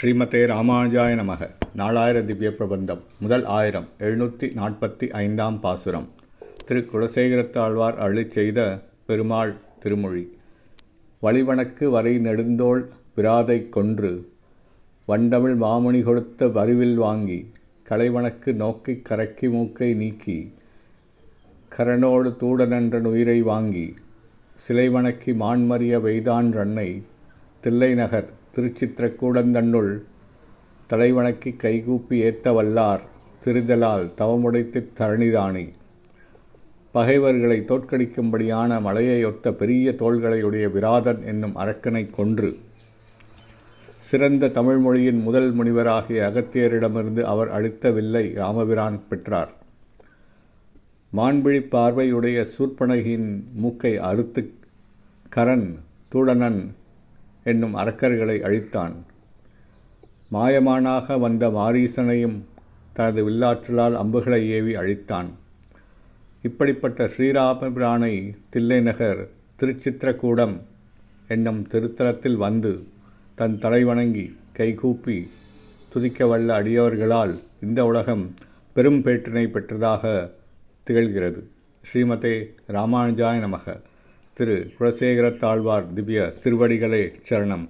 ஸ்ரீமதே ராமானுஜாய நமக. நாலாயிர திவ்ய பிரபந்தம். முதல் ஆயிரம் 745 பாசுரம். திரு குலசேகரத்தாழ்வார் அருளிச் செய்த பெருமாள் திருமொழி. வழிவணக்கு வரை நெடுந்தோள் விராதைக் கொன்று வண்டமிழ் மாமுனி கொடுத்த வரிவில் வாங்கி கலைவணக்கு நோக்கிக் கரக்கி மூக்கை நீக்கி கரனோடு தூடனன்ற உயிரை வாங்கி சிலைவணக்கி மான்மறிய வெய்தான்றன்னை தில்லை நகர் திருச்சித்திரக்கூடந்தன்னுள் தலைவணக்கி கைகூப்பி ஏத்த வல்லார் திரிதலால் தவமுடைத்துத் தரணிதானே. பகைவர்களை தோற்கடிக்கும்படியான மலையையொத்த பெரிய தோள்களையுடைய விராதன் என்னும் அரக்கனைக் கொன்று சிறந்த தமிழ்மொழியின் முதல் முனிவராகிய அகத்தியரிடமிருந்து அவர் அளித்த வில்லை ராமபிரான் பெற்றார். மான்பிழி பார்வையுடைய சூர்ப்பனகியின் மூக்கை அறுத்து கரன் தூடனன் என்னும் அரக்கர்களை அழித்தான். மாயமானாக வந்த மாரீசனையும் தனது வில்லாற்றலால் அம்புகளை ஏவி அழித்தான். இப்படிப்பட்ட ஸ்ரீராமபிரானை தில்லை நகர் திருச்சித்திரக்கூடம் என்னும் திருத்தலத்தில் வந்து தன் தலைவணங்கி கைகூப்பி துதிக்க வல்ல அடியவர்களால் இந்த உலகம் பெரும் பேற்றினை பெற்றதாக திகழ்கிறது. ஸ்ரீமதே ராமானுஜாய நமக. திரு குலசேகரத்தாழ்வார் திவ்ய திருவடிகளே சரணம்.